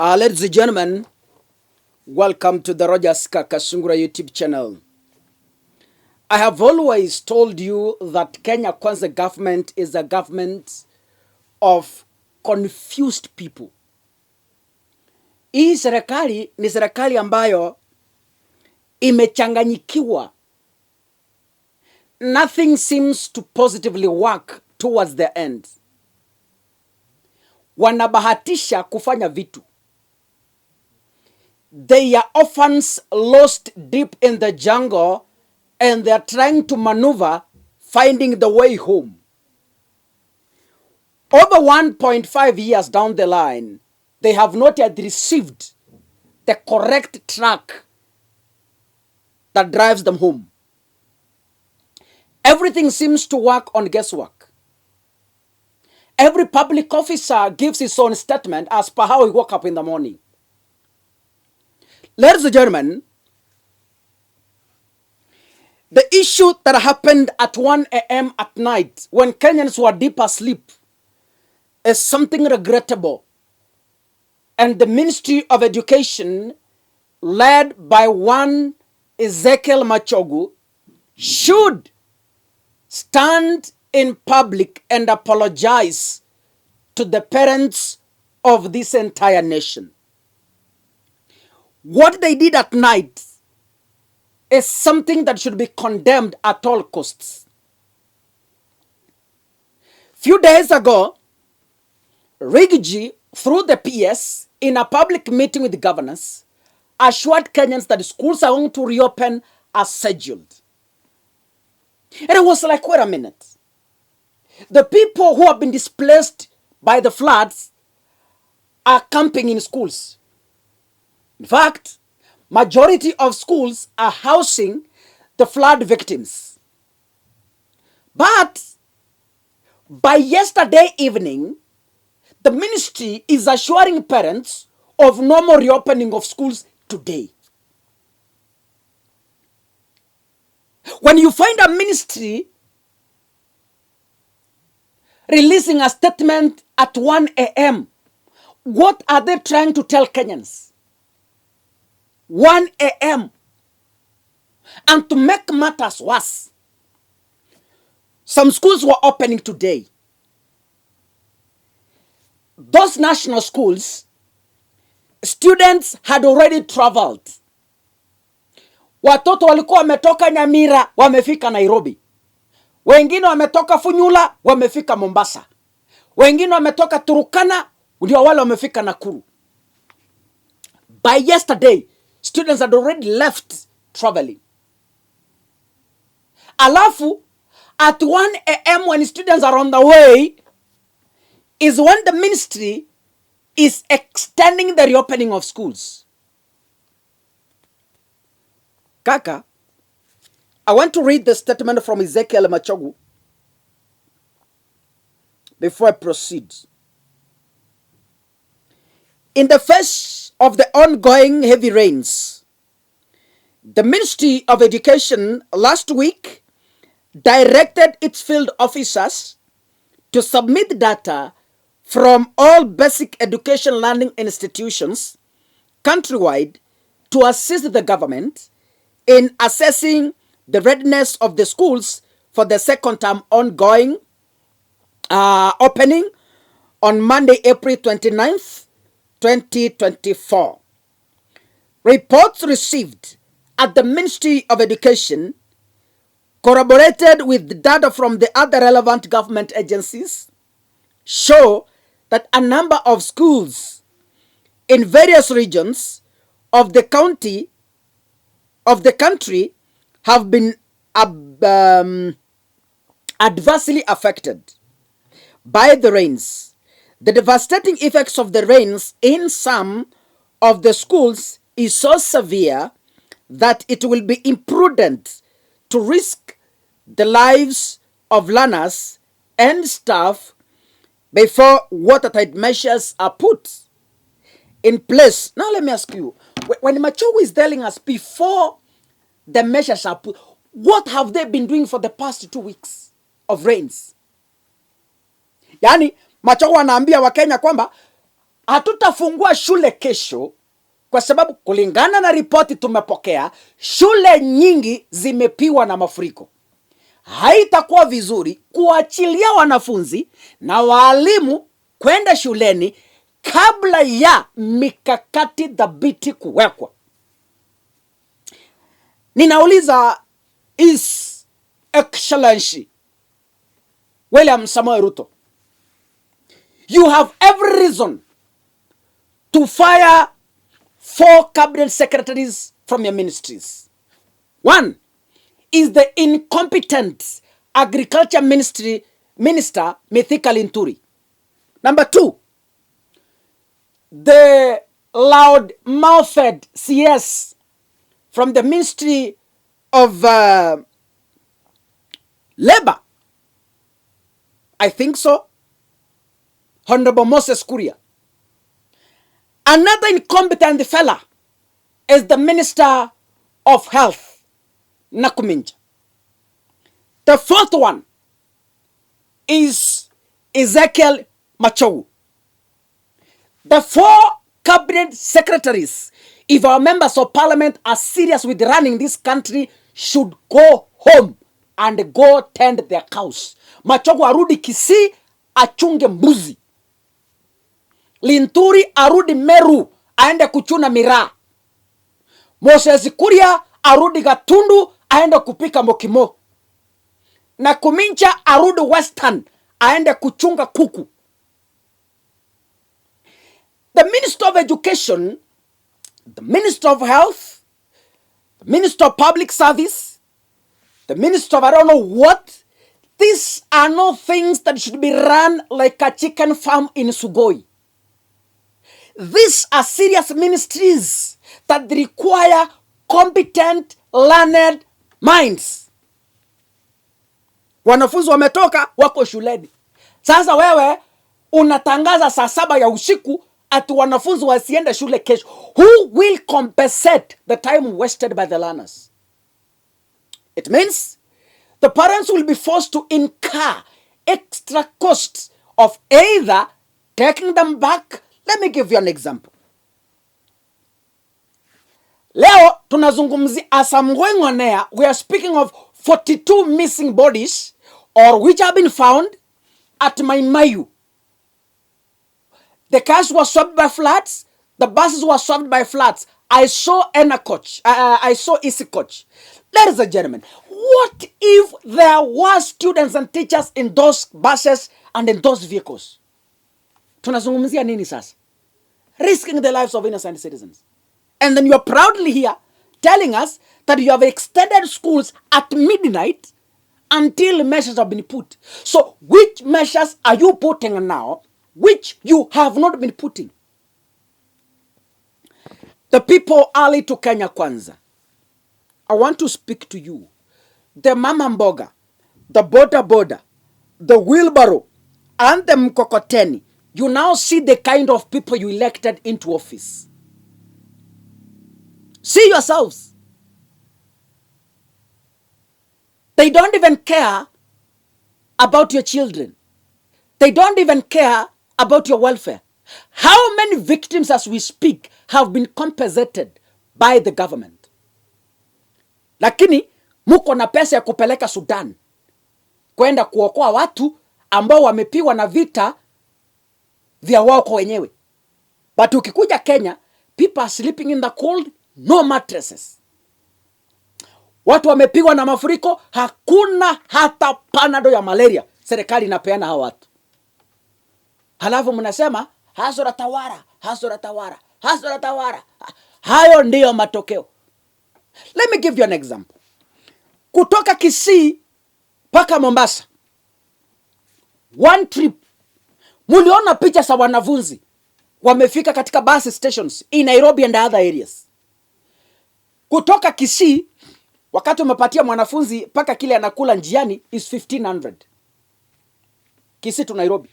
Ladies and gentlemen, welcome to the Rogers Kakasungura YouTube channel. I have always told you that Kenya Kwanza government is a government of confused people. Hii serikali ni serikali ambayo imechanganyikiwa. Nothing seems to positively work towards the end. Wanabahatisha kufanya vitu. They are orphans lost deep in the jungle and they are trying to maneuver, finding the way home. Over 1.5 years down the line, they have not yet received the correct track that drives them home. Everything seems to work on guesswork. Every public officer gives his own statement as per how he woke up in the morning. Ladies and gentlemen, the issue that happened at 1 a.m. at night when Kenyans were deep asleep is something regrettable. And the Ministry of Education, led by one Ezekiel Machogu, should stand in public and apologize to the parents of this entire nation. What they did at night is something that should be condemned at all costs. Few days ago, Rigiji, through the PS, in a public meeting with the governors, assured Kenyans that the schools are going to reopen as scheduled. And it was like, wait a minute. The people who have been displaced by the floods are camping in schools. In fact, majority of schools are housing the flood victims. But by yesterday evening, the ministry is assuring parents of normal reopening of schools today. When you find a ministry releasing a statement at 1 a.m., what are they trying to tell Kenyans? 1 a.m. And to make matters worse, some schools were opening today. Those national schools, students had already traveled. Watoto walikuwa wametoka Nyamira, wamefika Nairobi. Wengine wametoka Funyula, wamefika Mombasa. Wengine wametoka Turukana, ndio wale wamefika Nakuru. By yesterday, students had already left traveling. Alafu, at 1 a.m. when students are on the way, is when the ministry is extending the reopening of schools. Kaka, I want to read the statement from Ezekiel Machogu before I proceed. In the face of the ongoing heavy rains, the Ministry of Education last week directed its field officers to submit data from all basic education learning institutions countrywide to assist the government in assessing the readiness of the schools for the second term ongoing opening on Monday, April 29th, 2024. Reports received at the Ministry of Education, corroborated with the data from the other relevant government agencies, show that a number of schools in various regions of the country have been adversely affected by the rains. The devastating effects of the rains in some of the schools is so severe that it will be imprudent to risk the lives of learners and staff before watertight measures are put in place. Now let me ask you, when Machogu is telling us before the measures are put, what have they been doing for the past 2 weeks of rains? Yani, Machogu anaambia Wakenya kwamba hatutafungua shule kesho kwa sababu kulingana na ripoti tumepokea, shule nyingi zimepiwa na mafuriko. Haitakuwa vizuri kuachilia wanafunzi na walimu kwenda shuleni kabla ya mikakati dhabiti kuwekwa. Ninauliza His Excellency William Samoei Ruto, you have every reason to fire 4 cabinet secretaries from your ministries. One is the incompetent agriculture minister Mithika Linturi. Number 2, the loud-mouthed CS from the Ministry of Labor. I think so. Honorable Moses Kuria. Another incompetent fella is the Minister of Health, Nakuminja. The 4th one is Ezekiel Machogu. The 4 cabinet secretaries, if our members of parliament are serious with running this country, should go home and go tend their cows. Machogu arudi Kisii achunge mbuzi. Linturi arudi Meru aende kuchuna miraa. Moses Kuria arudi Gatundu aende kupika mokimo. Na Kumincha arudi Western aende kuchunga kuku. The Minister of Education, the Minister of Health, the Minister of Public Service, the Minister of I don't know what, these are not things that should be run like a chicken farm in Sugoi. These are serious ministries that require competent, learned minds. Wanafunzi wametoka wako shuleni. Sasa wewe unatangaza saa 7 ya usiku ati wanafunzi wasiende shule kesho. Who will compensate the time wasted by the learners? It means the parents will be forced to incur extra costs of either taking them back. Let me give you an example. Leo tunazungumzi as I'm going on air, we are speaking of 42 missing bodies or which have been found at Maimayu. The cars were swept by floods. The buses were swept by floods. I saw I saw Easy Coach. Ladies and gentlemen, what if there were students and teachers in those buses and in those vehicles? Tunazungumzia nini sasa? Risking the lives of innocent citizens. And then you are proudly here telling us that you have extended schools at midnight until measures have been put. So which measures are you putting now which you have not been putting? The people early to Kenya Kwanza. I want to speak to you. The mama mboga, the boda, the wheelbarrow, and the mkokoteni. You now see the kind of people you elected into office. See yourselves. They don't even care about your children. They don't even care about your welfare. How many victims as we speak have been compensated by the government? Lakini muko na pesa ya kupeleka Sudan kwenda kuokoa watu ambao wamepiwa na vita vya wao kwa wenyewe. But ukikuja Kenya, people are sleeping in the cold, no mattresses. Watu wamepiwa na mafuriko, hakuna hata panado ya malaria serikali inapeana hawa watu. Halafu mnasema hasora tawara. Hayo ndiyo matokeo. Let me give you an example. Kutoka Kisii paka Mombasa, one trip, muliona picha za wanafunzi wamefika katika bus stations in Nairobi and other areas. Kutoka Kisii, wakati umepatia mwanafunzi paka kile anakula njiani is 1500. Kisii to Nairobi.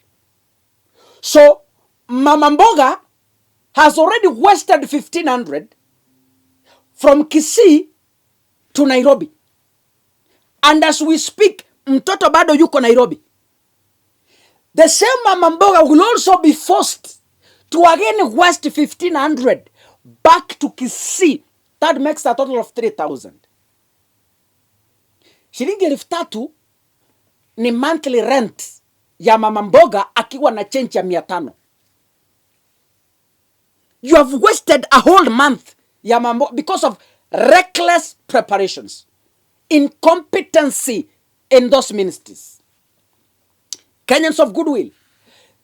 So mama mboga has already wasted 1500 from Kisii to Nairobi. And as we speak, mtoto bado yuko Nairobi. The same mama mboga will also be forced to again west 1,500 back to Kisii. That makes a total of 3,000. Shilingi 3,000 ni monthly rent ya mama mboga akiwa na change ya 500. You have wasted a whole month ya mama because of reckless preparations, incompetency in those ministries. Kenyans of goodwill,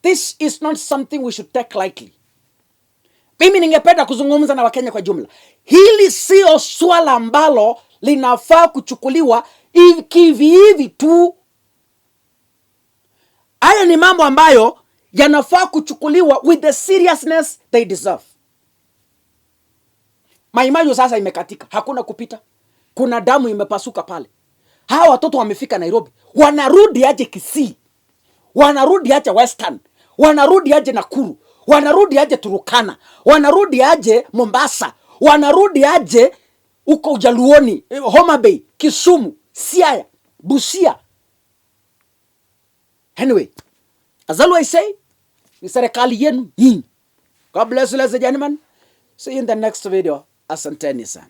this is not something we should take lightly. Mimi ningependa kuzungumza na Wakenya kwa jumla. Hili sio swala ambalo linafaa kuchukuliwa hivi tu. Haya ni mambo ambayo yanafaa kuchukuliwa with the seriousness they deserve. Maimayo sasa imekatika, hakuna kupita. Kuna damu imepasuka pale. Hawa watoto wamefika Nairobi, wanarudi aje Kisii? Wanarudi aje Western? Wanarudi aje Nakuru? Wanarudi aje Turukana? Wanarudi aje Mombasa? Wanarudi aje uko Ujaluoni, Homa Bay, Kisumu, Siaya, Busia? Anyway, as always say, ni serikali yenu hii. God bless you ladies and gentlemen. See you in the next video. Asanteni sana.